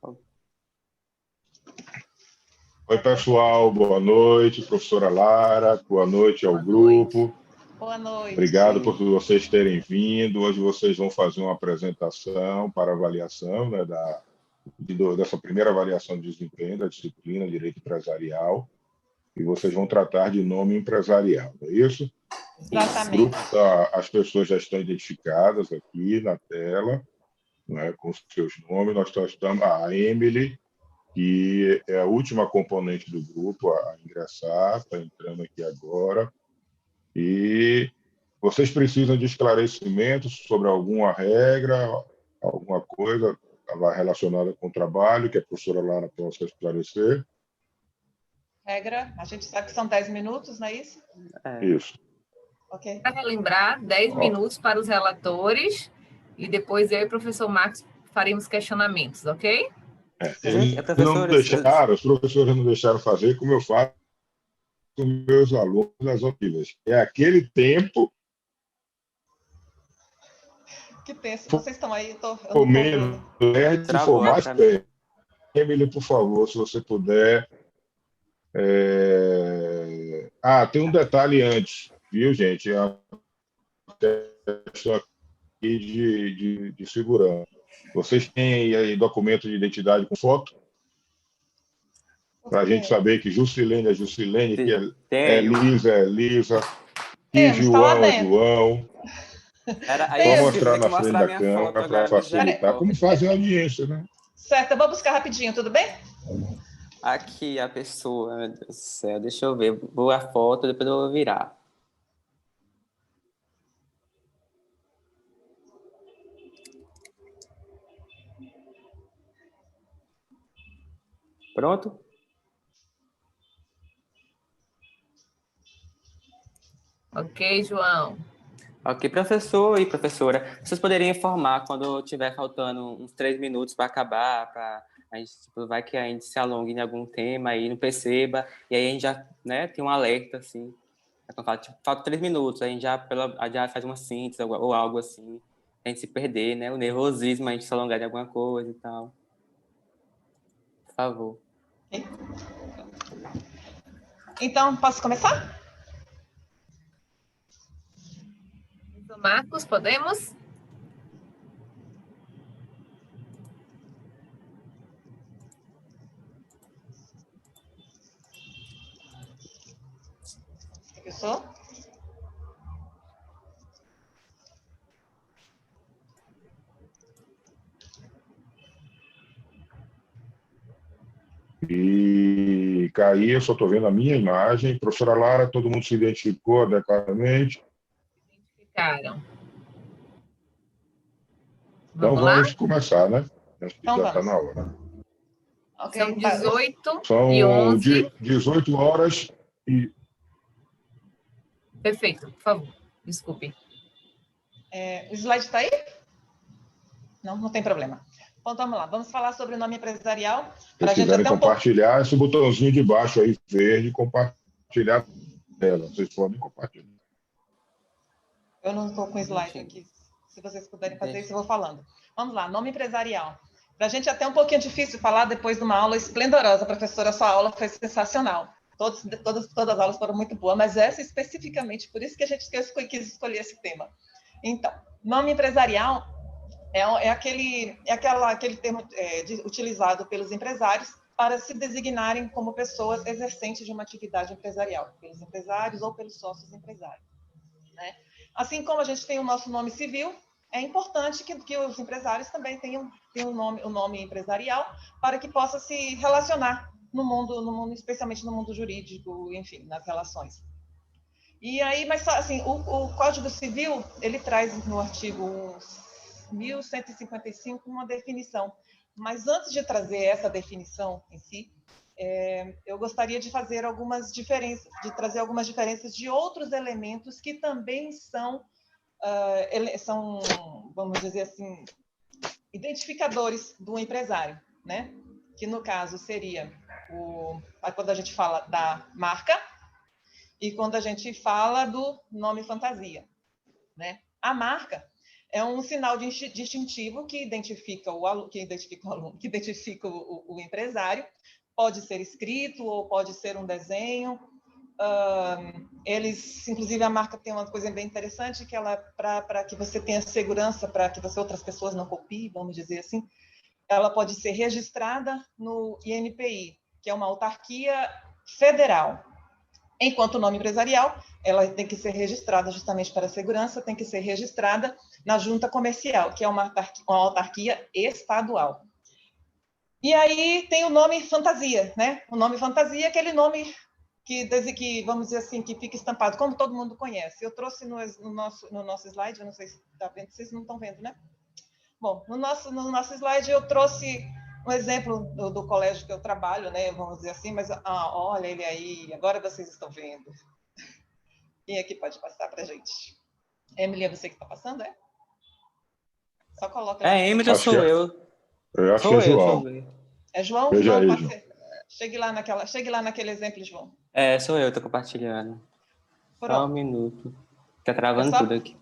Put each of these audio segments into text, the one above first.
Oi, pessoal, boa noite, professora Lara, boa noite ao grupo. Boa noite. Obrigado por vocês terem vindo. Hoje vocês vão fazer uma apresentação para avaliação, né, dessa primeira avaliação de desempenho da disciplina Direito Empresarial, e vocês vão tratar de nome empresarial, não é isso? Exatamente. As pessoas já estão identificadas aqui na tela, né, com os seus nomes. Nós estamos a Emily, que é a última componente do grupo a ingressar, está entrando aqui agora. E vocês precisam de esclarecimentos sobre alguma regra, alguma coisa relacionada com o trabalho, que a professora Lara possa esclarecer? Regra, a gente sabe que são 10 minutos, não é isso? Isso. Ok. Para relembrar, 10 minutos para os relatores, e depois eu e o professor Marcos faremos questionamentos, ok? Os professores não deixaram fazer como eu faço com meus alunos nas outras. É aquele tempo. Que tenso. Vocês estão aí? Eu não estou menos, se for mais tempo. Emily, por favor, se você puder. Tem um detalhe antes, viu, gente? É uma questão aqui de segurança. Vocês têm aí documento de identidade com foto? Para a gente saber que Juscelene é Juscelene, que Lisa é Lisa, que João é João. Vou mostrar na frente da câmera para facilitar. Como fazem a audiência, né? Certo, eu vou buscar rapidinho, tudo bem? Aqui a pessoa, meu Deus do céu, deixa eu ver. Vou a foto, depois eu vou virar. Pronto? Ok, João. Ok, professor e professora, vocês poderiam informar quando estiver faltando uns 3 minutos para acabar, para a gente, vai que a gente se alongue em algum tema e não perceba, e aí a gente já, né, tem um alerta, assim, falta 3 minutos, a gente já faz uma síntese ou algo assim, a gente se perder, né, o nervosismo, a gente se alongar de alguma coisa e tal. Por favor. Então, posso começar? Marcos, podemos? Professor? E Caí, eu só estou vendo a minha imagem. Professora Lara, todo mundo se identificou adequadamente? Identificaram. Então vamos começar, né? Acho que então já está na hora. Okay. São 18 São e 11. 18 horas e... Perfeito, por favor. Desculpe. O slide está aí? Não tem problema. Então, vamos lá. Vamos falar sobre o nome empresarial. Se quiserem compartilhar, esse botãozinho de baixo aí, verde, compartilhar tela. Vocês podem compartilhar. Eu não estou com slide aqui. Se vocês puderem fazer isso, eu vou falando. Vamos lá, nome empresarial. Para a gente é até um pouquinho difícil falar depois de uma aula esplendorosa. Professora, sua aula foi sensacional. Todas as aulas foram muito boas, mas essa especificamente, por isso que a gente quis escolher esse tema. Então, nome empresarial é aquele termo utilizado pelos empresários para se designarem como pessoas exercentes de uma atividade empresarial, pelos empresários ou pelos sócios empresários, né? Assim como a gente tem o nosso nome civil, é importante que os empresários também tenham o nome empresarial para que possa se relacionar no mundo, especialmente no mundo jurídico, enfim, nas relações. E aí, mas assim, o Código Civil, ele traz no artigo 1155 uma definição. Mas antes de trazer essa definição em si, eu gostaria de fazer algumas diferenças, de trazer algumas diferenças de outros elementos que também são, vamos dizer assim, identificadores do empresário, né? Que no caso seria quando a gente fala da marca e quando a gente fala do nome fantasia, né? A marca, É um sinal distintivo que identifica o aluno, que identifica o empresário. Pode ser escrito ou pode ser um desenho. Inclusive, a marca tem uma coisa bem interessante, que ela, para que você tenha segurança, para que outras pessoas não copiem, vamos dizer assim, ela pode ser registrada no INPI, que é uma autarquia federal. Enquanto o nome empresarial, ela tem que ser registrada justamente para a segurança, tem que ser registrada na junta comercial, que é uma autarquia estadual. E aí tem o nome fantasia, né? O nome fantasia é aquele nome que, vamos dizer assim, que fica estampado, como todo mundo conhece. Eu trouxe no nosso slide, eu não sei se está vendo, vocês não estão vendo, né? Bom, no nosso slide eu trouxe um exemplo do colégio que eu trabalho, né? Vamos dizer assim, mas olha ele aí, agora vocês estão vendo. Quem aqui pode passar para a gente? Emily, é você que está passando, é? Só coloca lá. Emily, sou eu. Eu acho que é João. É João? Veja João, aí, pode João. ser. Chegue lá naquele exemplo, João. Sou eu, estou compartilhando. Pronto. Só um minuto. Está travando tudo aqui.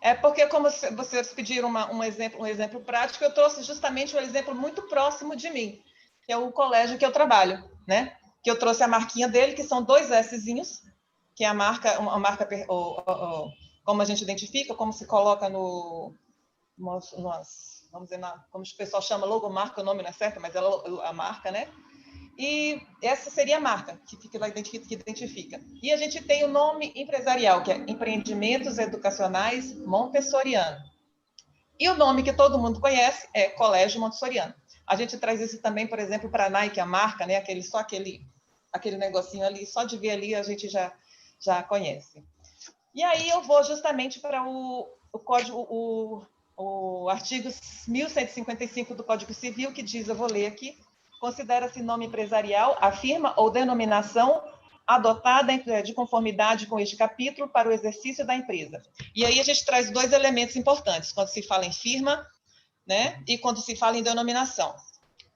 É porque, como vocês pediram um exemplo prático, eu trouxe justamente um exemplo muito próximo de mim, que é o colégio que eu trabalho, né? Que eu trouxe a marquinha dele, que são 2 Szinhos, que é a marca, como a gente identifica, como se coloca vamos dizer, como o pessoal chama, logomarca, o nome não é certo, mas é a marca, né? E essa seria a marca que fica lá, que identifica. E a gente tem o nome empresarial, que é Empreendimentos Educacionais Montessoriano. E o nome que todo mundo conhece é Colégio Montessoriano. A gente traz isso também, por exemplo, para a Nike, a marca, né? Aquele negocinho ali, só de ver ali a gente já conhece. E aí eu vou justamente para o código, o artigo 1155 do Código Civil, que diz, eu vou ler aqui: considera-se nome empresarial a firma ou denominação adotada de conformidade com este capítulo para o exercício da empresa. E aí a gente traz 2 elementos importantes, quando se fala em firma, né, e quando se fala em denominação.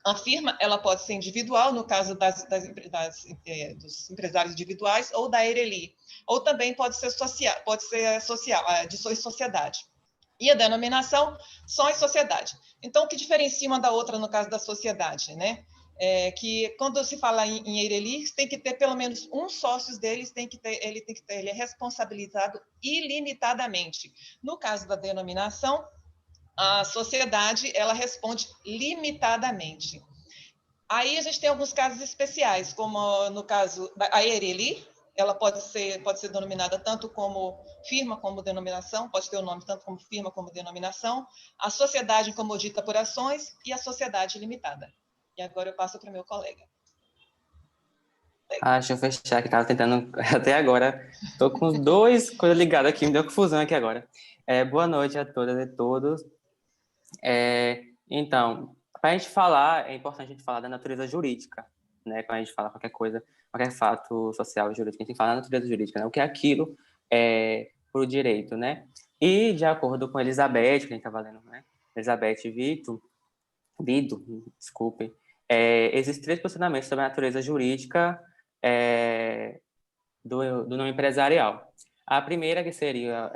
A firma, ela pode ser individual, no caso dos empresários individuais, ou da EIRELI, ou também pode ser social, de sociedade. E a denominação, só em sociedade. Então, o que diferencia uma da outra no caso da sociedade, né? Que quando se fala em EIRELI, tem que ter pelo menos um sócio deles, ele é responsabilizado ilimitadamente. No caso da denominação, a sociedade, ela responde limitadamente. Aí a gente tem alguns casos especiais, como no caso da EIRELI, ela pode ser denominada tanto como firma como denominação, pode ter o nome tanto como firma como denominação, a sociedade como dita por ações e a sociedade limitada. E agora eu passo para o meu colega. Deixa eu fechar, que estava tentando até agora. Estou com 2 coisas ligadas aqui, me deu confusão aqui agora. Boa noite a todas e todos. Então, para a gente falar, é importante a gente falar da natureza jurídica, né? Quando a gente fala qualquer coisa, qualquer fato social jurídico, a gente tem que falar da natureza jurídica, né? O que é aquilo para o direito, né? E, de acordo com Elizabeth, que a gente está valendo, né? Elizabeth Vido, desculpem, existem 3 posicionamentos sobre a natureza jurídica do nome empresarial. A primeira, que seria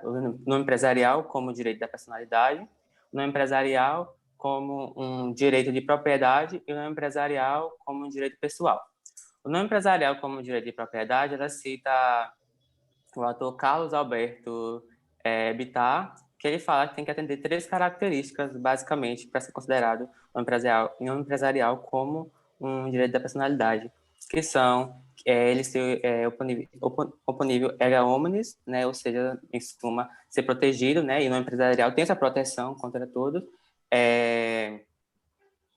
o nome empresarial como direito da personalidade, o nome empresarial como um direito de propriedade e o nome empresarial como um direito pessoal. O nome empresarial como direito de propriedade, ela cita o autor Carlos Alberto Bittar, que ele fala que tem que atender 3 características, basicamente, para ser considerado um nome empresarial como um direito da personalidade, que são ele ser oponível erga omnes, né, ou seja, em suma, ser protegido, né, e o nome empresarial tem essa proteção contra todos,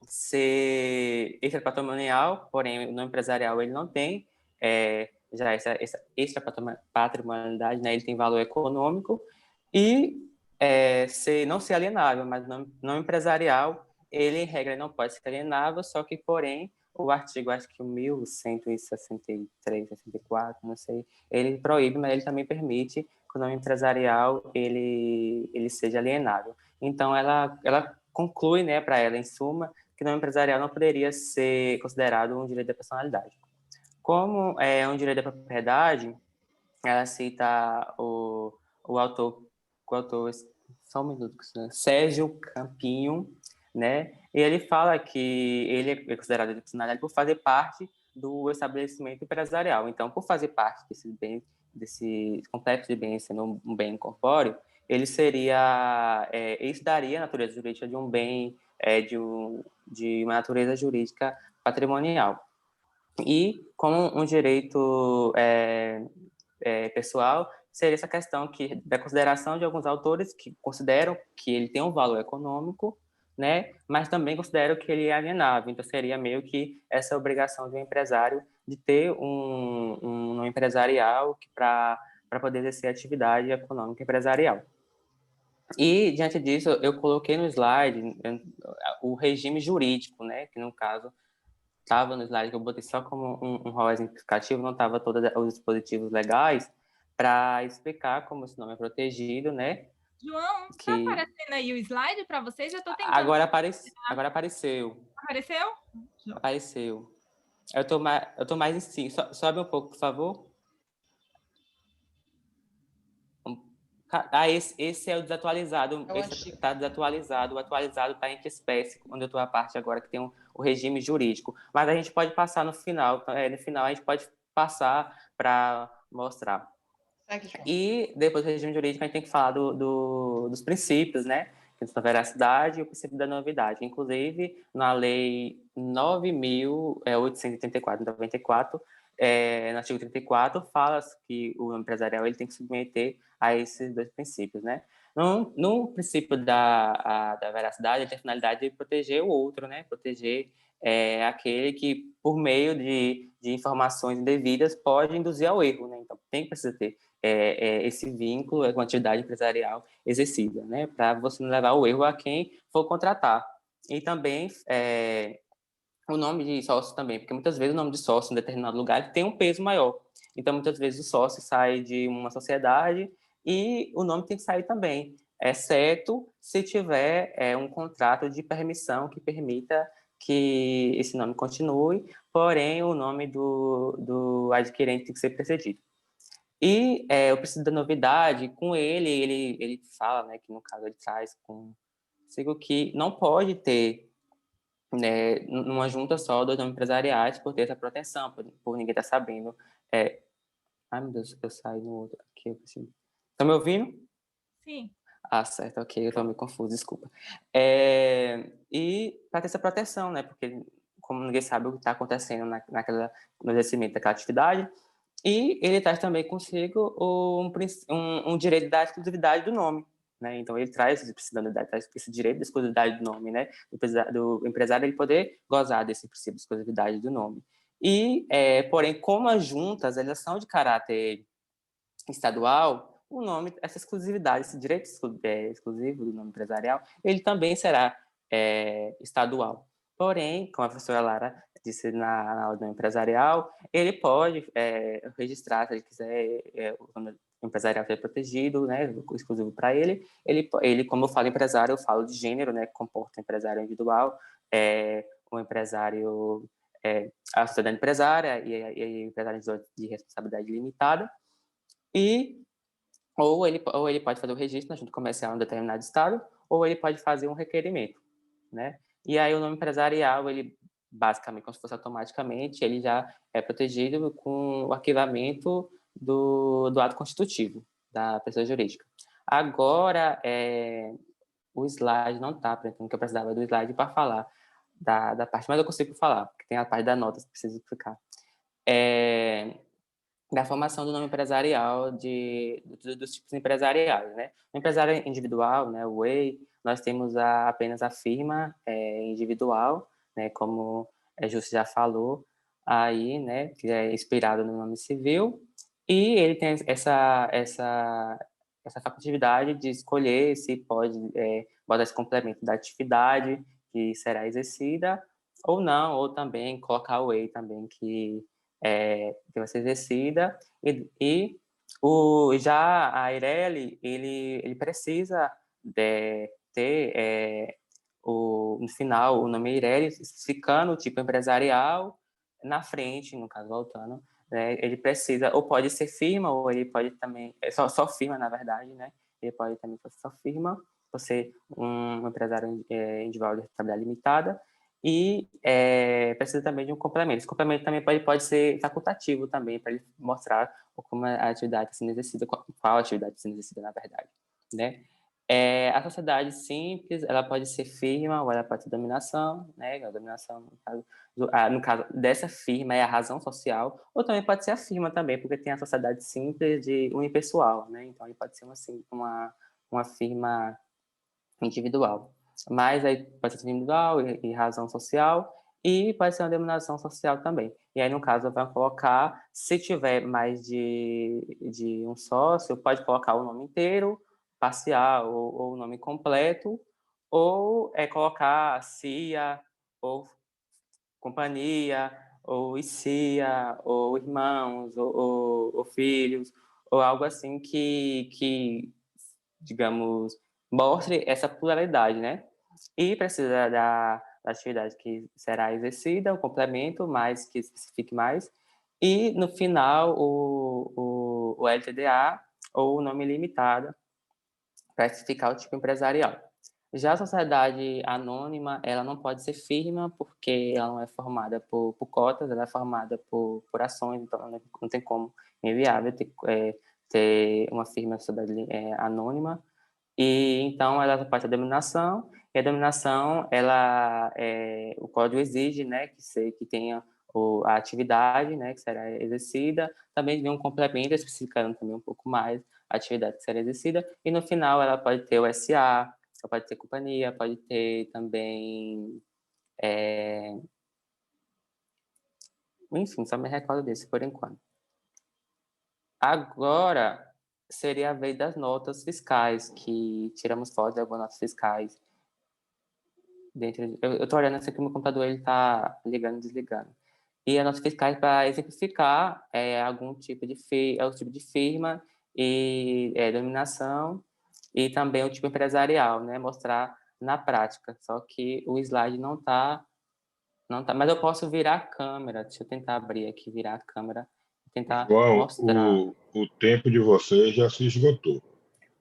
ser extrapatrimonial, porém o nome empresarial ele não tem, já essa extrapatrimonialidade, né, ele tem valor econômico, e não ser alienável, mas o nome empresarial, ele, em regra, não pode ser alienável, só que, porém, o artigo, acho que o 1163, 64, não sei, ele proíbe, mas ele também permite que o nome empresarial ele seja alienável. Então, ela conclui, né, para ela, em suma, que o nome empresarial não poderia ser considerado um direito da personalidade. Como é um direito da propriedade, ela cita o autor só um minuto, Sérgio Campinho, né? E ele fala que ele é considerado de personalidade por fazer parte do estabelecimento empresarial. Então, por fazer parte desse complexo de bens, sendo um bem incorpóreo, ele seria, isso daria a natureza jurídica de um bem, de uma natureza jurídica patrimonial. E como um direito pessoal, seria essa questão da consideração de alguns autores que consideram que ele tem um valor econômico, né, mas também consideram que ele é alienável. Então, seria meio que essa obrigação de um empresário de ter um empresarial para poder exercer atividade econômica empresarial. E, diante disso, eu coloquei no slide o regime jurídico, né, que, no caso, estava no slide que eu botei só como um rol exemplificativo, não estava todos os dispositivos legais, para explicar como esse nome é protegido, né? João, está aparecendo aí o slide para vocês? Eu estou tentando. Agora apareceu. Apareceu? Apareceu. Eu tô mais em cima. Sobe um pouco, por favor. Esse é o desatualizado. Esse está desatualizado. O atualizado está em que espécie, onde eu estou a parte agora que tem o regime jurídico. Mas a gente pode passar no final. No final a gente pode passar para mostrar. E depois do regime jurídico a gente tem que falar dos princípios, né? Que são a veracidade e o princípio da novidade. Inclusive, na Lei 9.834, 94, no artigo 34, fala que o empresarial ele tem que se submeter a esses dois princípios, né? No princípio da veracidade, ele tem a finalidade de proteger o outro, né? Proteger aquele que, por meio de informações indevidas, pode induzir ao erro, né? Então, precisa ter esse vínculo com a atividade empresarial exercida, né? Para você não levar o erro a quem for contratar. E também o nome de sócio também, porque muitas vezes o nome de sócio em determinado lugar tem um peso maior. Então, muitas vezes o sócio sai de uma sociedade e o nome tem que sair também, exceto se tiver um contrato de permissão que permita que esse nome continue, porém o nome do adquirente tem que ser precedido. E o princípio da novidade, com ele fala, né, que no caso ele traz consigo que não pode ter, né, numa junta só dois nomes empresariais por ter essa proteção, por ninguém estar sabendo. Ai, meu Deus, eu saí no outro aqui. Estão me ouvindo? Sim. Ah, certo, ok, eu estou meio confuso, desculpa. E para ter essa proteção, né, porque como ninguém sabe o que está acontecendo no exercimento daquela atividade, e ele traz também consigo um direito da exclusividade do nome, né? Então, ele traz esse direito da exclusividade do nome, né? Do empresário ele poder gozar desse princípio de exclusividade do nome. E, porém, como as juntas elas são de caráter estadual, o nome, essa exclusividade, esse direito exclusivo do nome empresarial, ele também será estadual. Porém, como a professora Lara disse na aula do empresarial, ele pode registrar, se ele quiser, o nome empresarial ser protegido, né, exclusivo para ele. Ele, como eu falo empresário, eu falo de gênero, né, comporta empresário individual, o empresário, a sociedade empresária e empresário de responsabilidade limitada. Ou ele pode fazer o registro na junta comercial em um determinado estado, ou ele pode fazer um requerimento, né? E aí o nome empresarial, ele basicamente, como se fosse automaticamente, ele já é protegido com o arquivamento do ato constitutivo da pessoa jurídica. Agora, o slide não está apresentando, que eu precisava do slide para falar da parte, mas eu consigo falar, porque tem a parte da nota que preciso explicar. Da formação do nome empresarial, dos tipos empresariais, né? No empresário individual, né, o EI, nós temos apenas a firma individual, né, como a Júcia já falou, aí, né, que é inspirado no nome civil, e ele tem essa facultatividade de escolher se pode botar esse complemento da atividade que será exercida, ou não, ou também colocar o EI também, que vai ser exercida, já a Eireli, ele precisa ter no final o nome Eireli, especificando o tipo empresarial na frente, no caso voltando, né, ele precisa, ou pode ser firma, ou ele pode também, só firma na verdade, né, ele pode também ser só firma, por ser um empresário individual de responsabilidade limitada, e precisa também de um complemento. Esse complemento também pode ser facultativo também, para ele mostrar como a atividade está sendo exercida, qual atividade está sendo exercida, na verdade, né? A sociedade simples, ela pode ser firma ou ela pode ser dominação, né? A dominação, no caso dessa firma, é a razão social, ou também pode ser a firma também, porque tem a sociedade simples de unipessoal, né? Então, aí pode ser uma firma individual. Mas aí pode ser individual e razão social, e pode ser uma denominação social também. E aí, no caso, vai colocar, se tiver mais de um sócio, pode colocar o nome inteiro, parcial ou o nome completo, ou colocar CIA, ou companhia, ou ICIA, ou irmãos, ou filhos, ou algo assim que digamos, mostre essa pluralidade, né? E precisa da atividade que será exercida, o complemento, mais que especifique mais, e no final o LTDA ou o nome limitado para especificar o tipo empresarial. Já a sociedade anônima, ela não pode ser firme porque ela não é formada por cotas, ela é formada por ações, então não tem como, é inviável ter uma firma sociedade anônima. E então ela faz a denominação, e a denominação, o código exige, né, que tenha a atividade, né, que será exercida, também de um complemento especificando também um pouco mais a atividade que será exercida, e no final ela pode ter o SA, ela pode ter companhia, pode ter também, enfim, só me recordo desse por enquanto. Agora seria a vez das notas fiscais, que tiramos fotos de algumas notas fiscais. Eu estou olhando aqui, meu computador ele está ligando e desligando. E as notas fiscais para exemplificar algum tipo de firma e denominação, e também o tipo empresarial, né? Mostrar na prática. Só que o slide não tá, mas eu posso virar a câmera. Deixa eu tentar abrir aqui, virar a câmera, tentar João, mostrar. o tempo de vocês já se esgotou.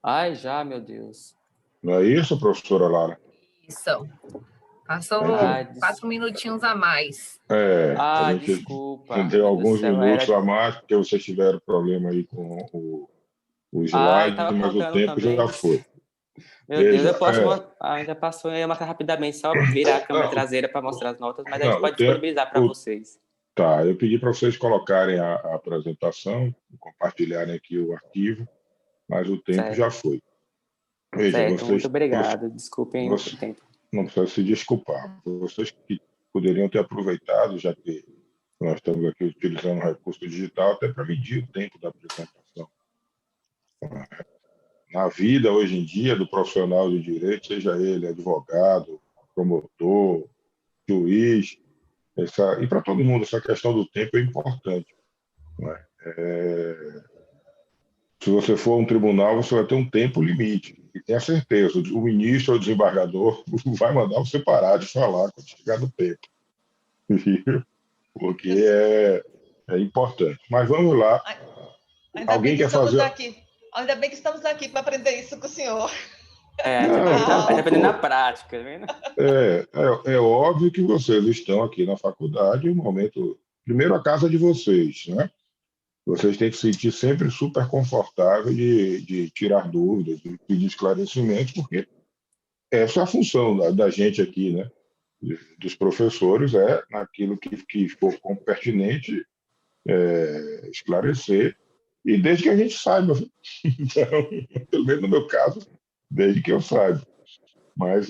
Ai, já, meu Deus. Não é isso, professora Lara? Isso. Passou 4 minutinhos a mais. A gente desculpa. deu alguns Céu, minutos a mais, porque vocês tiveram problema aí com o slide, tava mas o contando tempo também. já foi. Meu Deus, eu posso já passou, eu ia marcar rapidamente, só virar a câmera traseira para mostrar as notas, mas a gente pode disponibilizar para vocês. Tá, eu pedi para vocês colocarem a apresentação, compartilharem aqui o arquivo, mas o tempo já foi. Veja, certo, muito obrigado, desculpem o tempo. Não precisa se desculpar. Vocês que poderiam ter aproveitado, já que nós estamos aqui utilizando o recurso digital, até para medir o tempo da apresentação. Na vida, hoje em dia, do profissional de direito, seja ele advogado, promotor, juiz, e para todo mundo, essa questão do tempo é importante. Não é? Se você for a um tribunal, você vai ter um tempo limite. E tenha certeza, o ministro ou o desembargador vai mandar você parar de falar quando chegar no tempo. Porque é importante. Mas vamos lá. Alguém quer fazer... Ainda bem que estamos aqui para aprender isso com o senhor. Dependendo da prática, vendo? É óbvio que vocês estão aqui na faculdade, primeiro a casa de vocês, né? Vocês têm que se sentir sempre super confortável de tirar dúvidas, de pedir esclarecimentos, porque essa é a função da gente aqui, né? Dos professores, naquilo que for pertinente, esclarecer, e desde que a gente saiba. Então, pelo menos no meu caso, desde que eu saiba. Mas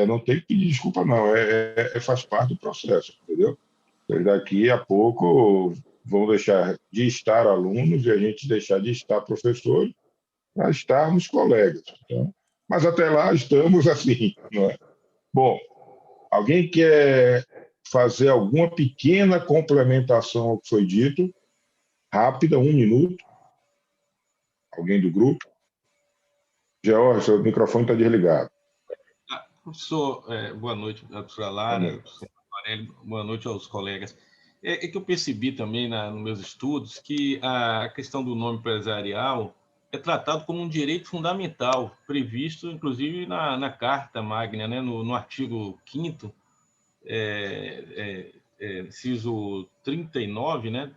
não tem que pedir desculpa, não. Faz parte do processo, entendeu? Daqui a pouco vão deixar de estar alunos e a gente deixar de estar professores para estarmos colegas. Então, mas até lá estamos assim, não é? Bom, alguém quer fazer alguma pequena complementação ao que foi dito? Rápida, 1 minuto. Alguém do grupo? George, seu microfone está desligado. Professor, boa noite, professora Lara, boa noite aos colegas. É que eu percebi também nos meus estudos que a questão do nome empresarial é tratado como um direito fundamental, previsto, inclusive, na Carta Magna, né? No artigo 5º, inciso 39, né?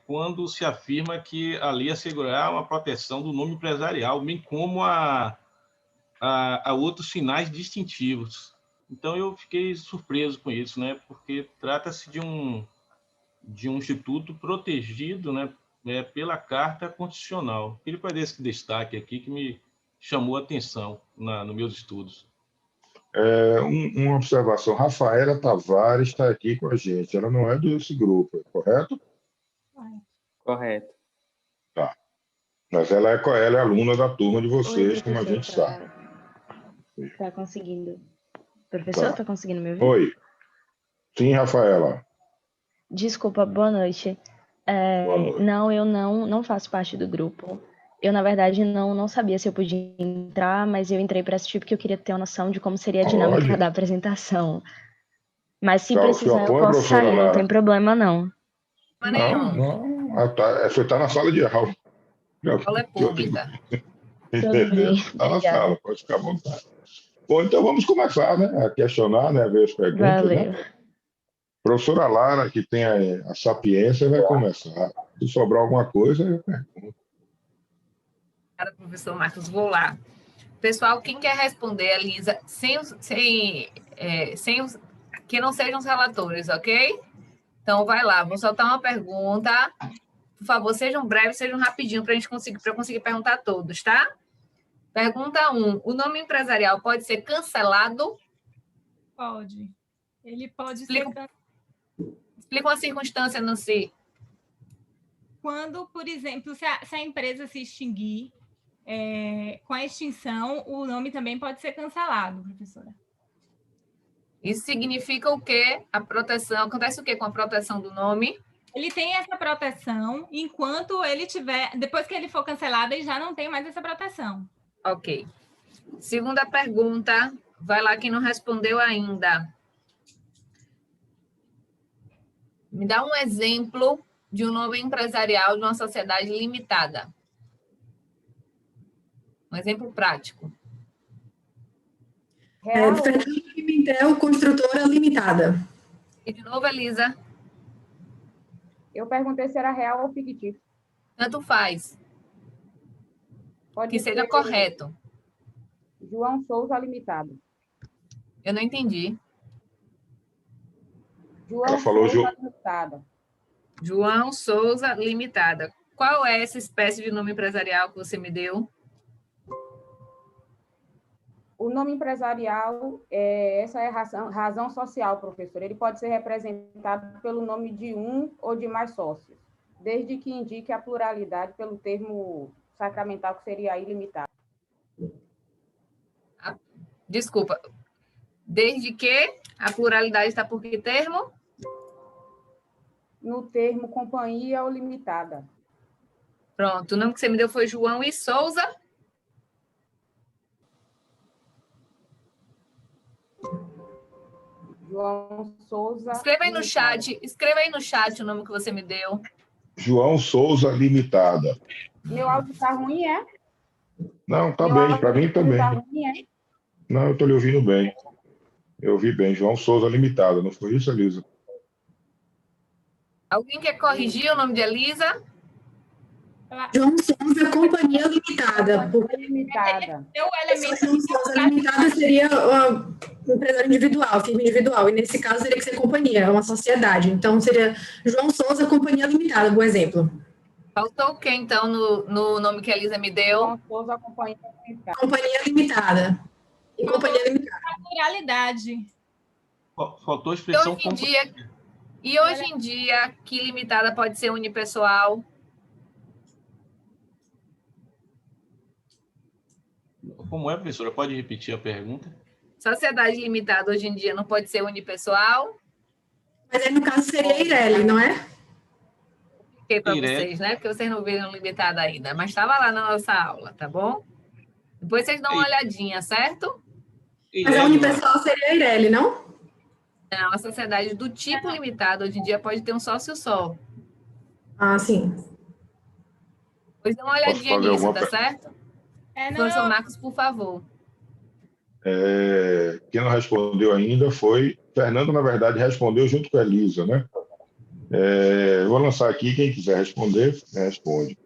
Quando se afirma que a lei assegurará uma proteção do nome empresarial, bem como a outros sinais distintivos. Então, eu fiquei surpreso com isso, né? Porque trata-se de um instituto protegido, né? Pela Carta Constitucional. Queria fazer esse destaque aqui que me chamou a atenção nos meus estudos. Uma observação. Rafaela Tavares está aqui com a gente. Ela não é desse grupo, correto? Correto. Tá. Mas ela é aluna da turma de vocês, Oi, como a gente sabe. Tá conseguindo. Professor, tá conseguindo me ouvir? Oi. Sim, Rafaela. Desculpa, boa noite. Boa noite. Não, eu não faço parte do grupo. Eu, na verdade, não sabia se eu podia entrar, mas eu entrei para assistir porque eu queria ter uma noção de como seria a dinâmica da apresentação. Mas se precisar, eu posso sair, não tem problema, não. Não. Você está na sala de aula. A aula é pública. Está na sala, pode ficar à vontade. Bom, então vamos começar, né, a questionar, né, a ver as perguntas. Valeu. Né? Professora Lara, que tem a sapiência, vai começar. Se sobrar alguma coisa, eu pergunto. Cara, professor Marcos, vou lá. Pessoal, quem quer responder, Elisa, que não sejam os relatores, ok? Então, vai lá, vou soltar uma pergunta. Por favor, sejam breves, sejam rapidinho, para eu conseguir perguntar a todos, tá? Pergunta 1. O nome empresarial pode ser cancelado? Pode. Ele pode Explica uma circunstância, Nancy. Quando, por exemplo, se a empresa se extinguir, com a extinção, o nome também pode ser cancelado, professora. Isso significa o quê? A proteção. Acontece o quê com a proteção do nome? Ele tem essa proteção, enquanto ele tiver... Depois que ele for cancelado, ele já não tem mais essa proteção. Ok. Segunda pergunta. Vai lá quem não respondeu ainda. Me dá um exemplo de um nome empresarial de uma sociedade limitada. Um exemplo prático. Fernando Pimentel, Construtora Limitada. E de novo, Elisa. Eu perguntei se era real ou fictício. Tanto faz. Pode que seja correto. João Souza Limitada. Eu não entendi. João Souza Limitada. João Souza Limitada. Qual é essa espécie de nome empresarial que você me deu? O nome empresarial, essa é razão social, professor. Ele pode ser representado pelo nome de um ou de mais sócios, desde que indique a pluralidade pelo termo sacramental, que seria ilimitado. Desculpa. Desde que a pluralidade está por que termo? No termo companhia ou limitada. Pronto. O nome que você me deu foi João e Souza. João Souza. Escreva aí no chat o nome que você me deu. João Souza Limitada. Meu áudio está ruim, é? Não, tá bem, para mim também. Tá ruim, é? Não, eu estou lhe ouvindo bem. Eu ouvi bem, João Souza Limitada, não foi isso, Elisa? Alguém quer corrigir o nome de Elisa? João Souza Companhia Limitada. Limitada. João Souza Limitada seria um empresário individual, firma individual, e nesse caso teria que ser companhia, uma sociedade. Então seria João Souza Companhia Limitada, bom exemplo. Faltou o que, então, no nome que a Elisa me deu? João Souza Companhia Limitada. Companhia Limitada. E Companhia Limitada. A pluralidade. Faltou a expressão... E hoje em dia, que limitada pode ser unipessoal? Como é, professora? Pode repetir a pergunta? Sociedade limitada hoje em dia não pode ser unipessoal? Mas aí, no caso, seria Eireli, não é? Expliquei para vocês, né? Porque vocês não viram limitada ainda. Mas estava lá na nossa aula, tá bom? Depois vocês dão uma olhadinha, certo? Mas a unipessoal seria Eireli, não? Não, a sociedade do tipo limitado hoje em dia pode ter um sócio só. Ah, sim. Pois dá uma Posso olhadinha fazer nisso, alguma tá certo? Não, Professor Marcos, por favor. Quem não respondeu ainda foi... Fernando, na verdade, respondeu junto com a Elisa, né? Eu vou lançar aqui, quem quiser responder, responde.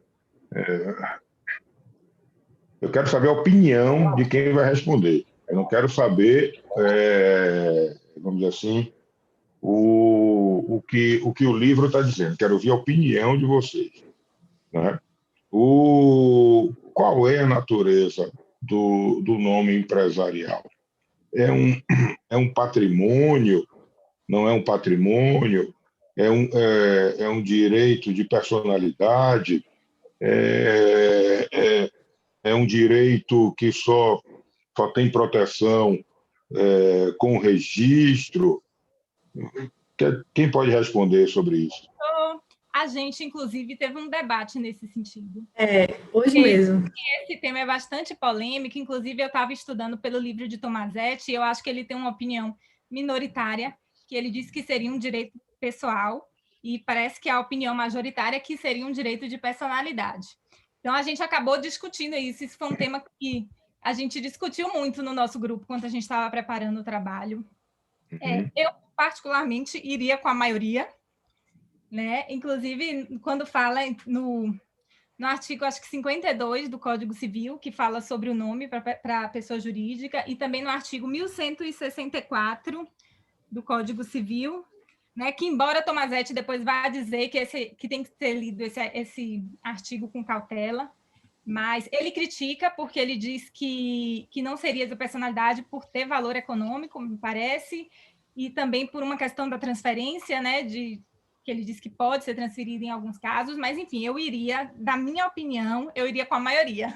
Eu quero saber a opinião de quem vai responder. Eu não quero saber, vamos dizer assim, o que o livro está dizendo. Quero ouvir a opinião de vocês, né? Qual é a natureza do nome empresarial? É um patrimônio? Não é um patrimônio? É um direito de personalidade? É um direito que só tem proteção com registro? Quem pode responder sobre isso? A gente, inclusive, teve um debate nesse sentido. Hoje mesmo. Esse tema é bastante polêmico, inclusive eu estava estudando pelo livro de Tomasetti, e eu acho que ele tem uma opinião minoritária, que ele diz que seria um direito pessoal, e parece que a opinião majoritária é que seria um direito de personalidade. Então, a gente acabou discutindo isso. Isso foi um tema que a gente discutiu muito no nosso grupo quando a gente estava preparando o trabalho. Eu, particularmente, iria com a maioria, né? Inclusive, quando fala no artigo, acho que 52 do Código Civil, que fala sobre o nome para a pessoa jurídica, e também no artigo 1164 do Código Civil, né, que, embora Tomasetti depois vá dizer que tem que ser lido esse artigo com cautela, mas ele critica porque ele diz que não seria de personalidade por ter valor econômico, me parece, e também por uma questão da transferência, né, que ele diz que pode ser transferido em alguns casos, mas, enfim, da minha opinião, eu iria com a maioria.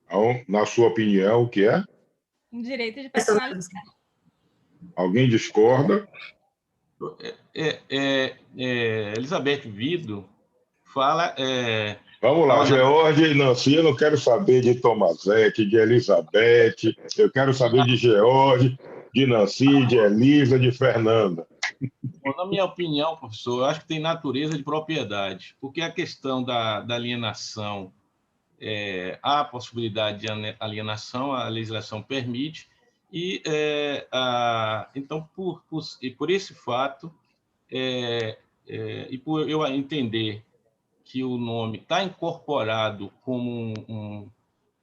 Então, na sua opinião, o que é? Um direito de personalidade. Alguém discorda? Elizabeth Vido fala... Vamos lá, George e Nancy, eu não quero saber de Tomasetti, de Elizabeth, eu quero saber de George, de Nancy, de Elisa, de Fernanda. Bom, na minha opinião, professor, eu acho que tem natureza de propriedade, porque a questão da alienação, há a possibilidade de alienação, a legislação permite, e então, por esse fato, e por eu entender que o nome está incorporado como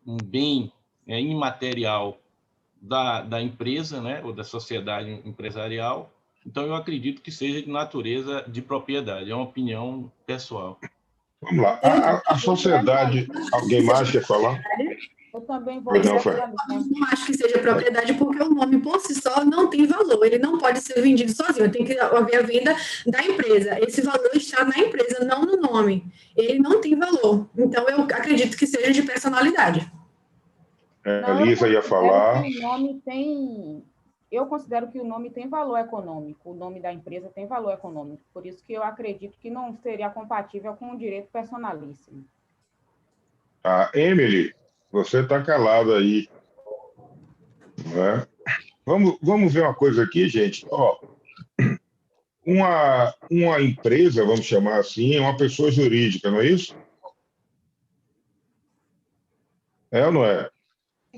um bem imaterial da empresa, né, ou da sociedade empresarial, então eu acredito que seja de natureza de propriedade. É uma opinião pessoal. Vamos lá. A sociedade... Alguém mais quer falar? Eu também vou... Pois não, não acho que seja propriedade, porque o nome por si só não tem valor. Ele não pode ser vendido sozinho. Tem que haver a venda da empresa. Esse valor está na empresa, não no nome. Ele não tem valor. Então, eu acredito que seja de personalidade. Elisa ia falar... Eu considero que o nome tem valor econômico. O nome da empresa tem valor econômico. Por isso que eu acredito que não seria compatível com o direito personalíssimo. Emily, você está calada aí, né? Vamos ver uma coisa aqui, gente. Uma empresa, vamos chamar assim, é uma pessoa jurídica, não é isso? É ou não é?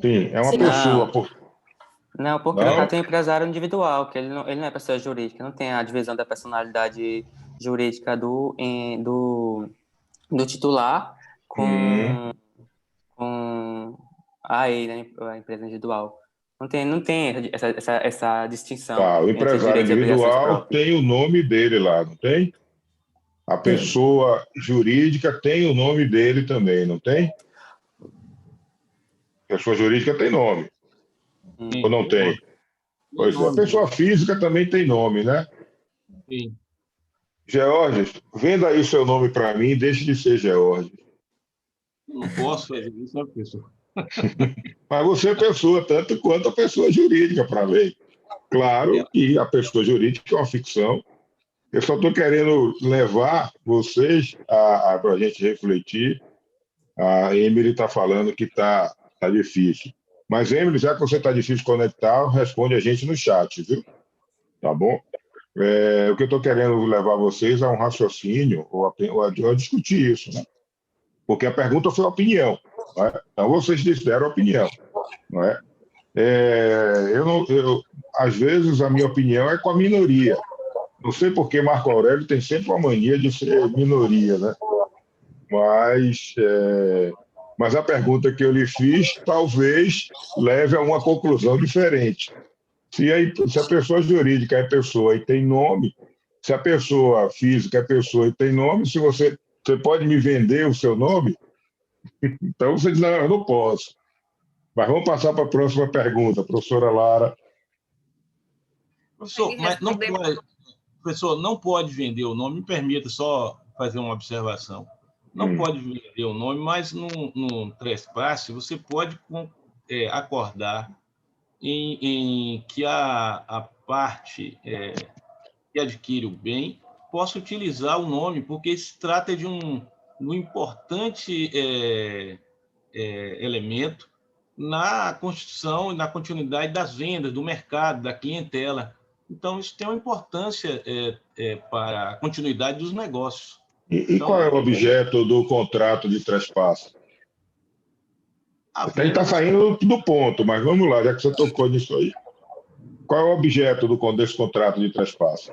Sim, é uma pessoa. Não, porque no caso tem um empresário individual, que ele não é pessoa jurídica, não tem a divisão da personalidade jurídica do titular com a empresa individual. Não tem essa distinção. O empresário individual tem o nome dele lá, não tem? A pessoa jurídica tem o nome dele também, não tem? A pessoa jurídica tem nome. Ou não tem? Pois é. A pessoa física também tem nome, né? Sim. George, venda aí o seu nome para mim, deixe de ser George. Não posso fazer isso, né, professor? Mas você é pessoa, tanto quanto a pessoa jurídica, para a lei. Claro que a pessoa jurídica é uma ficção. Eu só estou querendo levar vocês para a gente refletir. A Emily está falando que está difícil. Mas, Emily, já que você está difícil de conectar, responde a gente no chat, viu? Tá bom? O que eu estou querendo levar vocês a um raciocínio ou a discutir isso, né? Porque a pergunta foi opinião, não é? Então vocês deram opinião, não é? Às vezes a minha opinião é com a minoria. Não sei por que Marco Aurélio tem sempre uma mania de ser minoria, né? Mas a pergunta que eu lhe fiz talvez leve a uma conclusão diferente. Se a pessoa jurídica é pessoa e tem nome, se a pessoa física é pessoa e tem nome, se você pode me vender o seu nome? Então você diz, não, eu não posso. Mas vamos passar para a próxima pergunta, professora Lara. Professor, mas não pode, professor, não pode vender o nome, me permita só fazer uma observação. Não pode vender o nome, mas no trespasse você pode acordar em que a parte que adquire o bem possa utilizar o nome, porque se trata de um importante elemento na construção e na continuidade das vendas, do mercado, da clientela. Então, isso tem uma importância para a continuidade dos negócios. E qual é o objeto do contrato de trespasse? A gente está saindo do ponto, mas vamos lá, já que você tocou nisso aí. Qual é o objeto desse contrato de trespasse?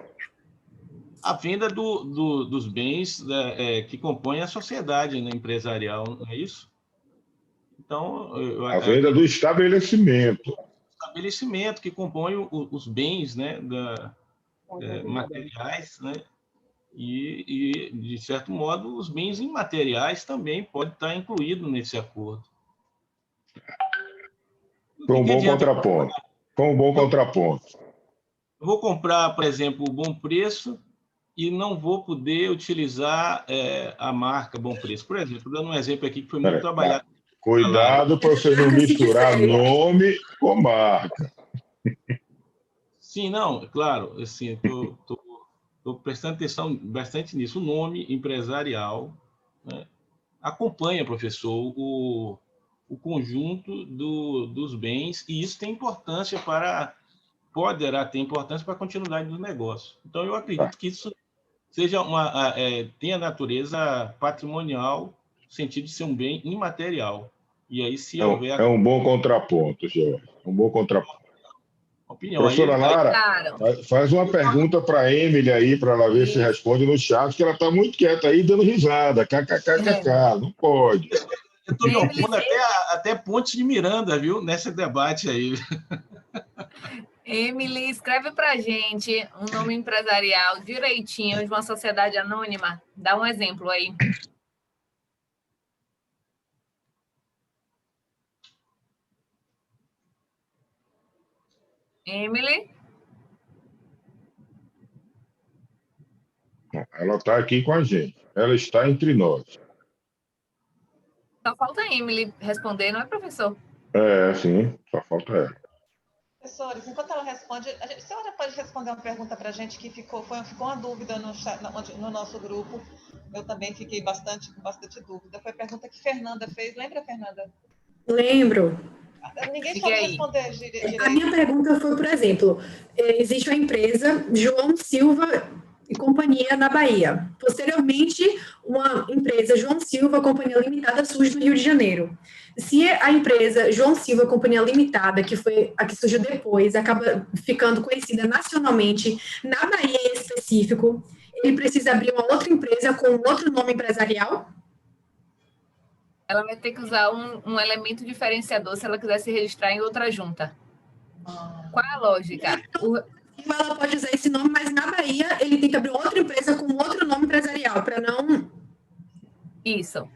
A venda dos bens que compõem a sociedade, né, empresarial, não é isso? Então, a venda do estabelecimento. Estabelecimento que compõe os bens, né, materiais, né? E, de certo modo, os bens imateriais também podem estar incluídos nesse acordo. Foi um bom contraponto. Eu vou comprar, por exemplo, o Bom Preço e não vou poder utilizar a marca Bom Preço. Por exemplo, dando um exemplo aqui que foi muito trabalhado. Cuidado para você não misturar nome com marca. Sim, não, claro. Assim, estou prestando atenção bastante nisso. O nome empresarial, né, acompanha, professor, o conjunto dos bens, e isso tem importância poderá ter importância para a continuidade do negócio. Então, eu acredito que isso seja tenha natureza patrimonial, no sentido de ser um bem imaterial. E aí, se houver... É um bom contraponto, Jorge. Um bom contraponto. Opinião. Professora Lara, faz uma pergunta para a Emily aí, para ela ver se responde no chat, que ela está muito quieta aí, dando risada. KKKKK, não pode. Eu estou me opondo até Pontes de Miranda, viu? Nesse debate aí. Emily, escreve para a gente um nome empresarial direitinho de uma sociedade anônima. Dá um exemplo aí. Emily? Ela está aqui com a gente. Ela está entre nós. Só falta a Emily responder, não é, professor? Sim. Só falta ela. Professores, enquanto ela responde, a senhora pode responder uma pergunta para a gente que ficou uma dúvida no nosso grupo. Eu também fiquei com bastante dúvida. Foi a pergunta que Fernanda fez. Lembra, Fernanda? Lembro. Ninguém sabe responder direito. A minha pergunta foi, por exemplo, existe uma empresa, João Silva e Companhia, na Bahia. Posteriormente, uma empresa, João Silva Companhia Limitada, surge no Rio de Janeiro. Se a empresa João Silva Companhia Limitada, que foi a que surgiu depois, acaba ficando conhecida nacionalmente, na Bahia em específico, ele precisa abrir uma outra empresa com outro nome empresarial? Ela vai ter que usar um elemento diferenciador se ela quiser se registrar em outra junta. Qual é a lógica? Ela pode usar esse nome, mas na Bahia ele tem que abrir outra empresa com outro nome empresarial, para não... Isso.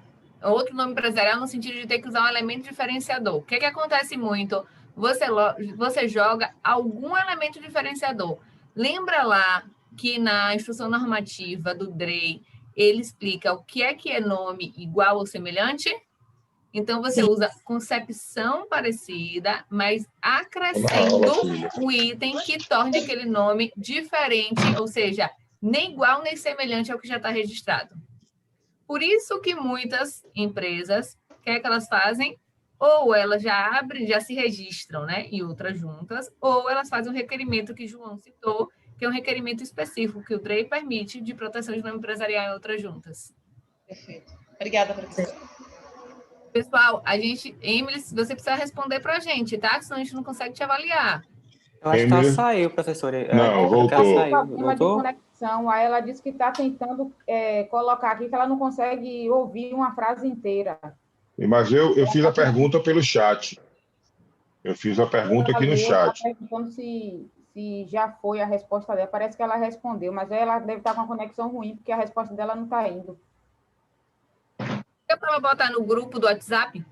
Outro nome empresarial no sentido de ter que usar um elemento diferenciador. O que acontece muito? Você joga algum elemento diferenciador. Lembra lá que na instrução normativa do DREI, ele explica o que é nome igual ou semelhante? Então, você usa concepção parecida, mas acrescendo um item que torne aquele nome diferente, ou seja, nem igual nem semelhante ao que já está registrado. Por isso que muitas empresas, o que é que elas fazem? Ou elas já abrem, já se registram, né, em outras juntas, ou elas fazem um requerimento que João citou, tem um requerimento específico que o DREI permite de proteção de nome empresarial em outras juntas. Perfeito. Obrigada, professora. Pessoal, Emily, você precisa responder para a gente, tá? Senão a gente não consegue te avaliar. Eu acho que ela Emily? saiu, professora. Não, voltou. Ela saiu. Problema de Voltou? conexão. Aí ela disse que está tentando colocar aqui que ela não consegue ouvir uma frase inteira. Mas eu fiz a pergunta pelo chat. Eu fiz a pergunta aqui no chat. Está perguntando se já foi a resposta dela. Parece que ela respondeu, mas ela deve estar com a conexão ruim, porque a resposta dela não está indo. Eu para botar no grupo do WhatsApp?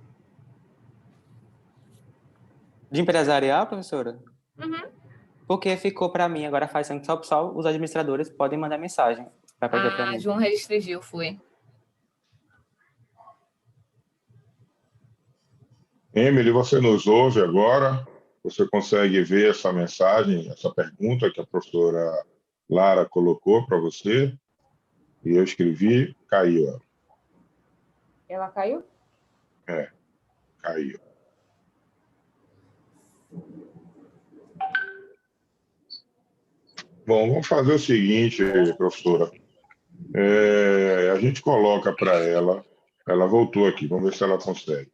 De empresarial, professora? Uhum. Porque ficou para mim, agora faz que só os administradores podem mandar mensagem. Para mim. João restringiu, foi. Emily, você nos ouve agora? Você consegue ver essa mensagem, essa pergunta que a professora Lara colocou para você? E eu escrevi, caiu. Ela caiu? Caiu. Bom, vamos fazer o seguinte, professora. A gente coloca para ela voltou aqui, vamos ver se ela consegue.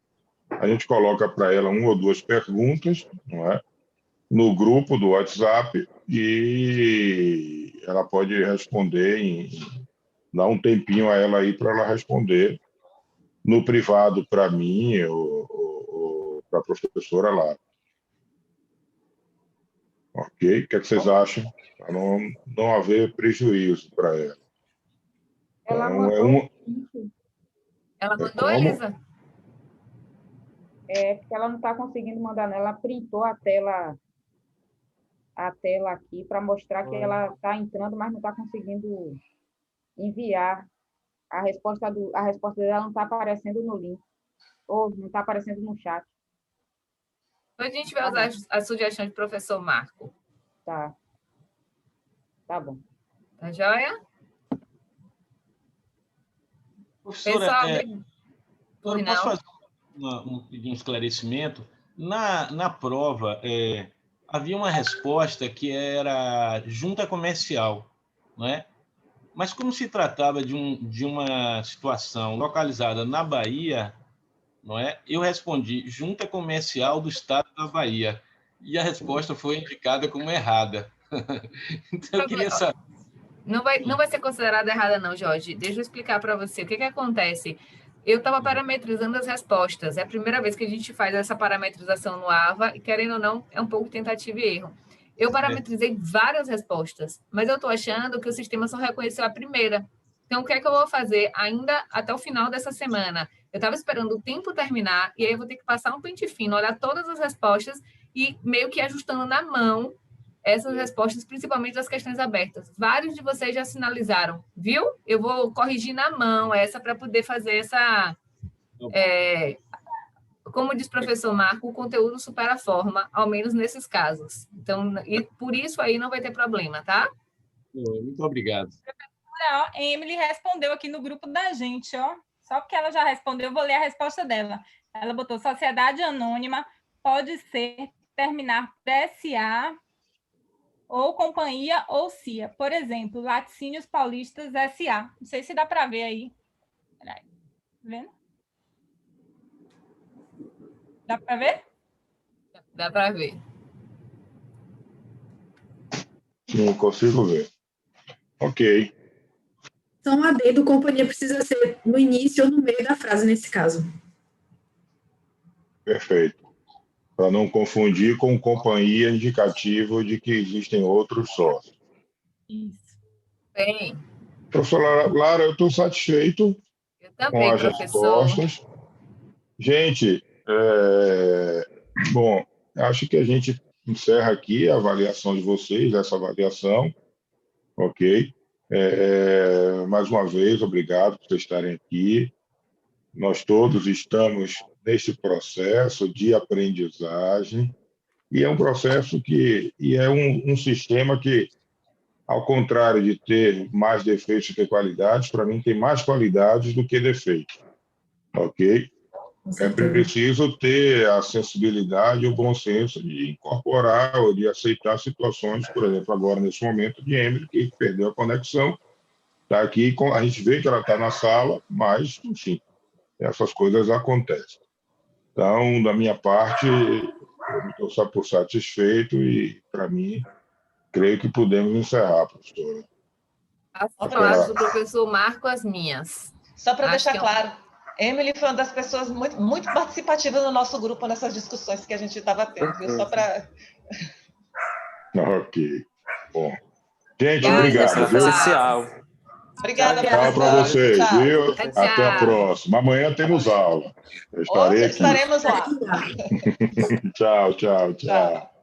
A gente coloca para ela 1 ou 2 perguntas, não é? No grupo do WhatsApp e ela pode responder, dá um tempinho a ela aí para ela responder no privado para mim ou para a professora lá. Ok? O que é que vocês acham? Para não haver prejuízo para ela. Ela Então, mandou. Ela mandou, como? Elisa? Porque ela não está conseguindo mandar, né? Ela printou a tela aqui para mostrar que ela está entrando, mas não está conseguindo enviar. A resposta dela não está aparecendo no link, ou não está aparecendo no chat. Depois a gente vai usar a sugestão de professor Marco. Tá. Tá bom. Tá joia? Professora, Pessoal, eu posso fazer um esclarecimento? Na prova, havia uma resposta que era junta comercial, não é? Mas como se tratava de uma situação localizada na Bahia, não é? Eu respondi junta comercial do estado da Bahia e a resposta foi indicada como errada. Então eu queria saber. Não vai ser considerada errada não, Jorge. Deixa eu explicar para você. O que acontece? Eu estava parametrizando as respostas. É a primeira vez que a gente faz essa parametrização no AVA e, querendo ou não, é um pouco tentativa e erro. Eu parametrizei várias respostas, mas eu estou achando que o sistema só reconheceu a primeira. Então, o que é que eu vou fazer ainda até o final dessa semana? Eu estava esperando o tempo terminar e aí eu vou ter que passar um pente fino, olhar todas as respostas e meio que ajustando na mão essas respostas, principalmente das questões abertas. Vários de vocês já sinalizaram, viu? Eu vou corrigir na mão essa para poder fazer essa... como diz o professor Marco, o conteúdo supera a forma, ao menos nesses casos. Então, e por isso aí não vai ter problema, tá? Muito obrigado. Emily respondeu aqui no grupo da gente, ó. Só porque ela já respondeu, eu vou ler a resposta dela. Ela botou: sociedade anônima pode ser terminar PSA ou companhia ou CIA. Por exemplo, Laticínios Paulistas SA. Não sei se dá para ver aí. Peraí. Tá vendo? Dá para ver? Dá para ver. Sim, consigo ver. Ok. Então, a D do companhia precisa ser no início ou no meio da frase, nesse caso. Perfeito. Para não confundir com companhia indicativo de que existem outros sócios. Isso. Bem. Professora Lara, eu estou satisfeito com as respostas. Gente, bom, acho que a gente encerra aqui a avaliação de vocês, essa avaliação, ok? Mais uma vez, obrigado por vocês estarem aqui. Nós todos estamos nesse processo de aprendizagem e é um processo é um sistema que, ao contrário de ter mais defeitos que qualidades, para mim tem mais qualidades do que defeitos, ok? é preciso ter a sensibilidade e o bom senso de incorporar ou de aceitar situações, por exemplo, agora nesse momento de Emily, que perdeu a conexão, está aqui, a gente vê que ela está na sala, mas, enfim, essas coisas acontecem. Então, da minha parte, eu me estou por satisfeito e, para mim, creio que podemos encerrar, professora. As palavras do professor Marco, as minhas. Só para deixar claro, Emily foi uma das pessoas muito, muito participativas no nosso grupo, nessas discussões que a gente estava tendo, viu? Só para... Ok. Bom. Gente, obrigado. Foi essencial. Obrigada, tchau para vocês, tchau. viu? Tchau. Até a próxima. Amanhã temos aula. Eu estarei aqui. Estaremos lá. Tchau.